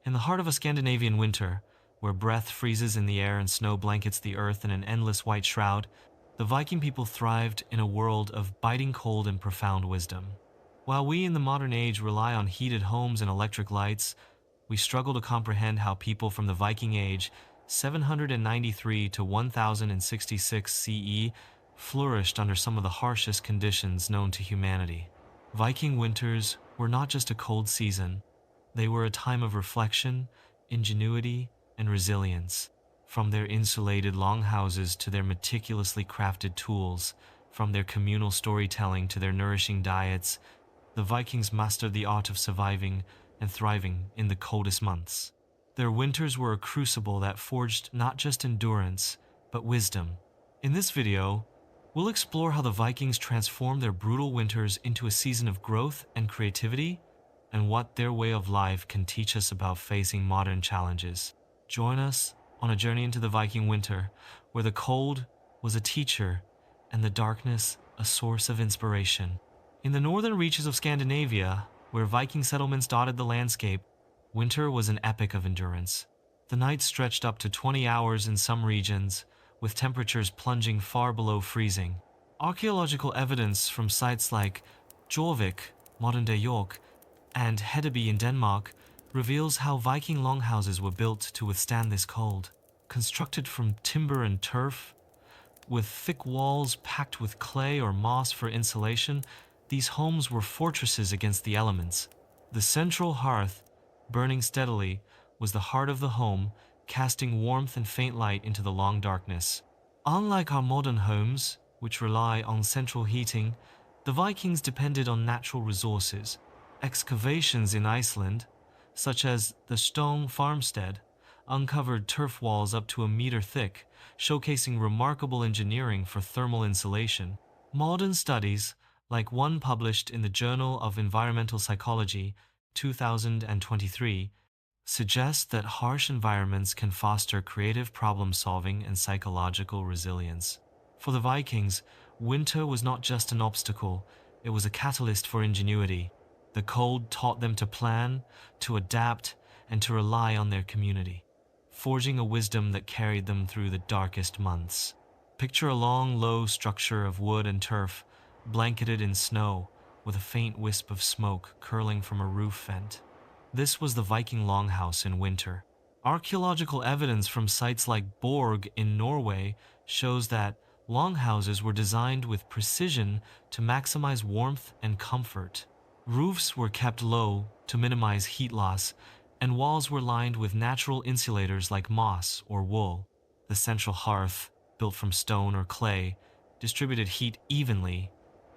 In the heart of a Scandinavian winter, where breath freezes in the air and snow blankets the earth in an endless white shroud, the Viking people thrived in a world of biting cold and profound wisdom. While we in the modern age rely on heated homes and electric lights, we struggle to comprehend how people from the Viking Age, 793 to 1066 CE, flourished under some of the harshest conditions known to humanity. Viking winters were not just a cold season, they were a time of reflection, ingenuity, and resilience. From their insulated longhouses to their meticulously crafted tools, from their communal storytelling to their nourishing diets, the Vikings mastered the art of surviving and thriving in the coldest months. Their winters were a crucible that forged not just endurance, but wisdom. In this video, we'll explore how the Vikings transformed their brutal winters into a season of growth and creativity, and what their way of life can teach us about facing modern challenges. Join us on a journey into the Viking winter, where the cold was a teacher and the darkness a source of inspiration. In the northern reaches of Scandinavia, where Viking settlements dotted the landscape, winter was an epic of endurance. The nights stretched up to 20 hours in some regions, with temperatures plunging far below freezing. Archaeological evidence from sites like Jorvik, modern-day York, and Hedeby in Denmark reveals how Viking longhouses were built to withstand this cold. Constructed from timber and turf, with thick walls packed with clay or moss for insulation, these homes were fortresses against the elements. The central hearth, burning steadily, was the heart of the home, casting warmth and faint light into the long darkness. Unlike our modern homes, which rely on central heating, the Vikings depended on natural resources. Excavations in Iceland, such as the Stone farmstead, uncovered turf walls up to a meter thick, showcasing remarkable engineering for thermal insulation. Modern studies, like one published in the Journal of Environmental Psychology, 2023, suggest that harsh environments can foster creative problem-solving and psychological resilience. For the Vikings, winter was not just an obstacle, it was a catalyst for ingenuity. The cold taught them to plan, to adapt, and to rely on their community, forging a wisdom that carried them through the darkest months. Picture a long, low structure of wood and turf, blanketed in snow, with a faint wisp of smoke curling from a roof vent. This was the Viking longhouse in winter. Archaeological evidence from sites like Borg in Norway shows that longhouses were designed with precision to maximize warmth and comfort. Roofs were kept low to minimize heat loss, and walls were lined with natural insulators like moss or wool. The central hearth, built from stone or clay, distributed heat evenly,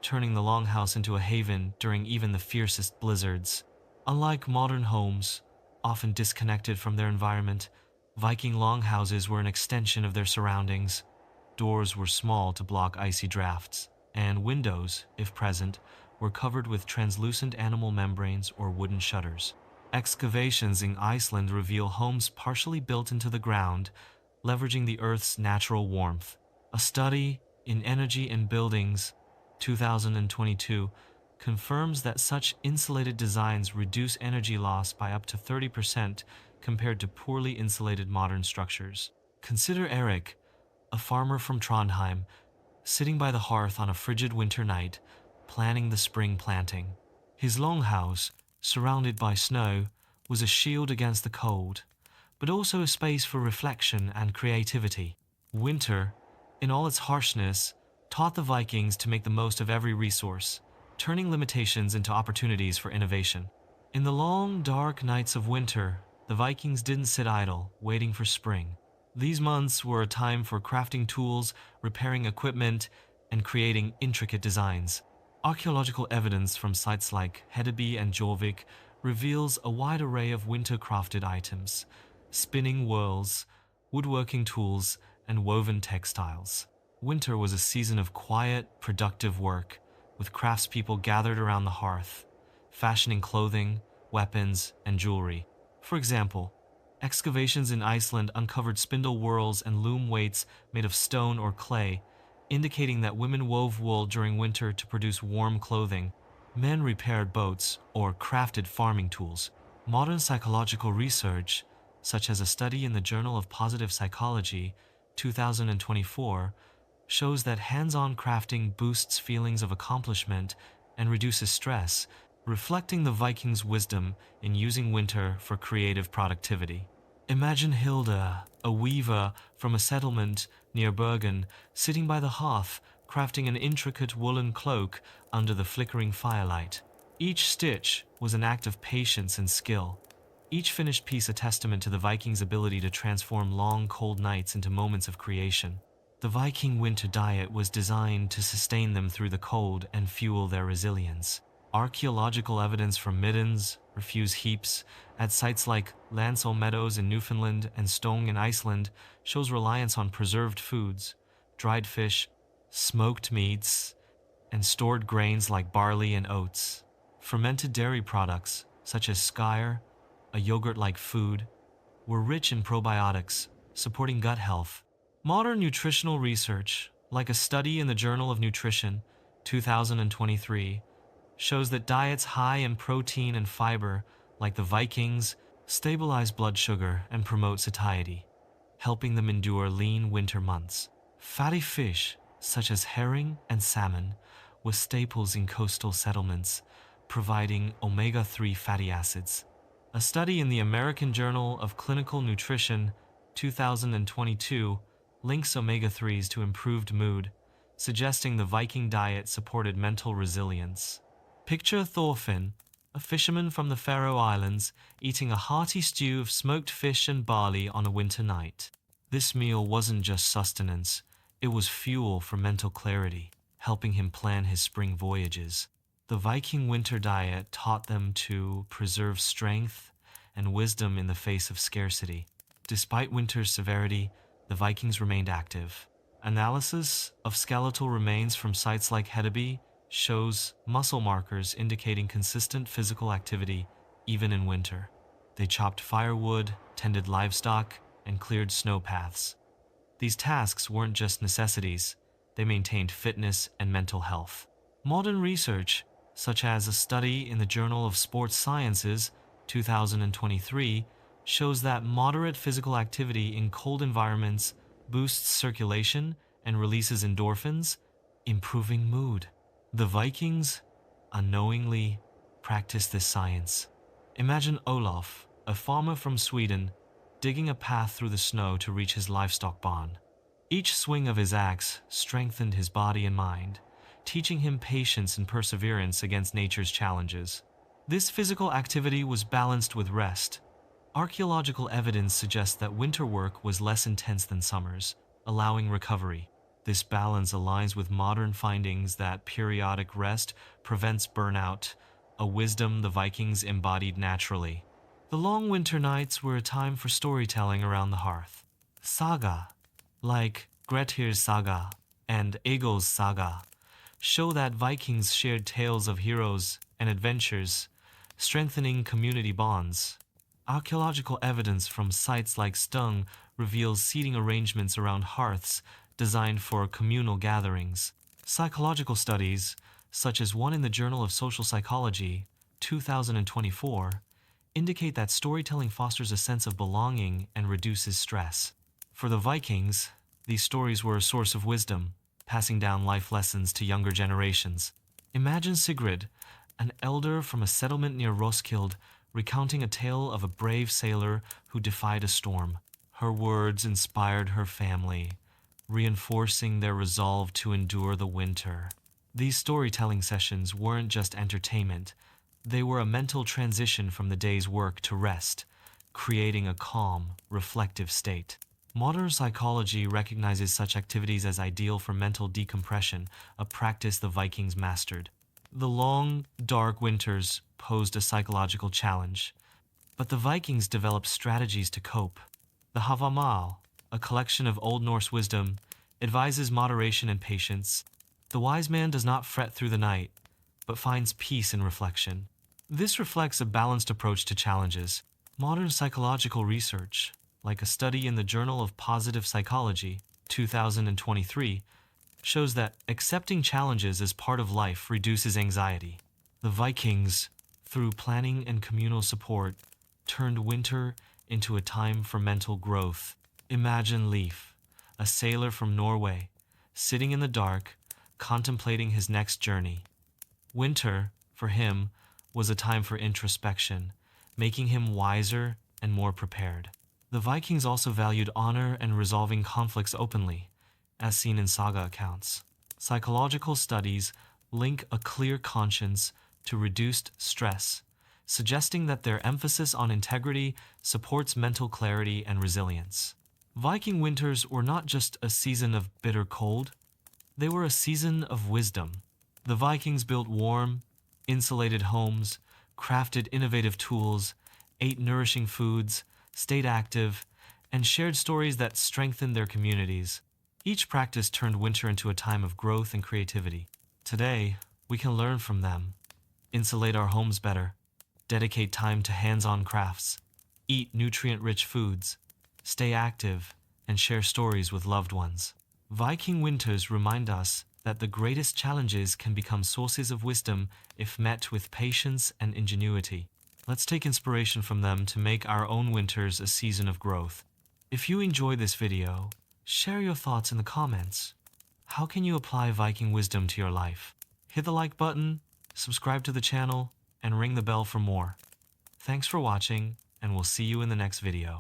turning the longhouse into a haven during even the fiercest blizzards. Unlike modern homes, often disconnected from their environment, Viking longhouses were an extension of their surroundings. Doors were small to block icy drafts, and windows, if present, were covered with translucent animal membranes or wooden shutters. Excavations in Iceland reveal homes partially built into the ground, leveraging the Earth's natural warmth. A study in Energy and Buildings, 2022, confirms that such insulated designs reduce energy loss by up to 30% compared to poorly insulated modern structures. Consider Eric, a farmer from Trondheim, sitting by the hearth on a frigid winter night, planning the spring planting. His longhouse, surrounded by snow, was a shield against the cold, but also a space for reflection and creativity. Winter, in all its harshness, taught the Vikings to make the most of every resource, turning limitations into opportunities for innovation. In the long, dark nights of winter, the Vikings didn't sit idle, waiting for spring. These months were a time for crafting tools, repairing equipment, and creating intricate designs. Archaeological evidence from sites like Hedeby and Jorvik reveals a wide array of winter-crafted items: spinning whorls, woodworking tools, and woven textiles. Winter was a season of quiet, productive work, with craftspeople gathered around the hearth, fashioning clothing, weapons, and jewelry. For example, excavations in Iceland uncovered spindle whorls and loom weights made of stone or clay, indicating that women wove wool during winter to produce warm clothing. Men repaired boats or crafted farming tools, Modern psychological research, such as a study in the Journal of Positive Psychology, 2024, shows that hands-on crafting boosts feelings of accomplishment and reduces stress, reflecting the Vikings' wisdom in using winter for creative productivity. Imagine Hilda, a weaver from a settlement near Bergen, sitting by the hearth, crafting an intricate woolen cloak under the flickering firelight. Each stitch was an act of patience and skill. Each finished piece a testament to the Vikings' ability to transform long, cold nights into moments of creation. The Viking winter diet was designed to sustain them through the cold and fuel their resilience. Archaeological evidence from middens, refuse heaps, at sites like Lansel Meadows in Newfoundland and Stone in Iceland shows reliance on preserved foods, dried fish, smoked meats, and stored grains like barley and oats. Fermented dairy products, such as skyr, a yogurt-like food, were rich in probiotics, supporting gut health. Modern nutritional research, like a study in the Journal of Nutrition, 2023, shows that diets high in protein and fiber, like the Vikings, stabilize blood sugar and promote satiety, helping them endure lean winter months. Fatty fish, such as herring and salmon, were staples in coastal settlements, providing omega-3 fatty acids. A study in the American Journal of Clinical Nutrition, 2022, links omega-3s to improved mood, suggesting the Viking diet supported mental resilience. Picture Thorfinn, a fisherman from the Faroe Islands, eating a hearty stew of smoked fish and barley on a winter night. This meal wasn't just sustenance, it was fuel for mental clarity, helping him plan his spring voyages. The Viking winter diet taught them to preserve strength and wisdom in the face of scarcity. Despite winter's severity, the Vikings remained active. Analysis of skeletal remains from sites like Hedeby shows muscle markers indicating consistent physical activity even in winter. They chopped firewood, tended livestock, and cleared snow paths. These tasks weren't just necessities, they maintained fitness and mental health. Modern research, such as a study in the Journal of Sports Sciences, 2023, shows that moderate physical activity in cold environments boosts circulation and releases endorphins, improving mood. The Vikings unknowingly practiced this science. Imagine Olaf, a farmer from Sweden, digging a path through the snow to reach his livestock barn. Each swing of his axe strengthened his body and mind, teaching him patience and perseverance against nature's challenges. This physical activity was balanced with rest. Archaeological evidence suggests that winter work was less intense than summers, allowing recovery. This balance aligns with modern findings that periodic rest prevents burnout, a wisdom the Vikings embodied naturally. The long winter nights were a time for storytelling around the hearth. Saga, like Grettir's Saga and Egil's Saga, show that Vikings shared tales of heroes and adventures, strengthening community bonds. Archaeological evidence from sites like Stung reveals seating arrangements around hearths designed for communal gatherings. Psychological studies, such as one in the Journal of Social Psychology, 2024, indicate that storytelling fosters a sense of belonging and reduces stress. For the Vikings, these stories were a source of wisdom, passing down life lessons to younger generations. Imagine Sigrid, an elder from a settlement near Roskilde, recounting a tale of a brave sailor who defied a storm. Her words inspired her family, reinforcing their resolve to endure the winter. These storytelling sessions weren't just entertainment, they were a mental transition from the day's work to rest, creating a calm, reflective state. Modern psychology recognizes such activities as ideal for mental decompression, a practice the Vikings mastered. The long, dark winters posed a psychological challenge, but the Vikings developed strategies to cope. The Havamal, a collection of Old Norse wisdom, advises moderation and patience. The wise man does not fret through the night, but finds peace in reflection. This reflects a balanced approach to challenges. Modern psychological research, like a study in the Journal of Positive Psychology, 2023, shows that accepting challenges as part of life reduces anxiety. The Vikings, through planning and communal support, turned winter into a time for mental growth. Imagine Leif, a sailor from Norway, sitting in the dark, contemplating his next journey. Winter, for him, was a time for introspection, making him wiser and more prepared. The Vikings also valued honor and resolving conflicts openly, as seen in saga accounts. Psychological studies link a clear conscience to reduced stress, suggesting that their emphasis on integrity supports mental clarity and resilience. Viking winters were not just a season of bitter cold, they were a season of wisdom. The Vikings built warm, insulated homes, crafted innovative tools, ate nourishing foods, stayed active, and shared stories that strengthened their communities. Each practice turned winter into a time of growth and creativity. Today, we can learn from them, insulate our homes better, dedicate time to hands-on crafts, eat nutrient-rich foods, stay active, and share stories with loved ones. Viking winters remind us that the greatest challenges can become sources of wisdom if met with patience and ingenuity. Let's take inspiration from them to make our own winters a season of growth. If you enjoy this video, share your thoughts in the comments. How can you apply Viking wisdom to your life? Hit the like button, subscribe to the channel, and ring the bell for more. Thanks for watching, and we'll see you in the next video.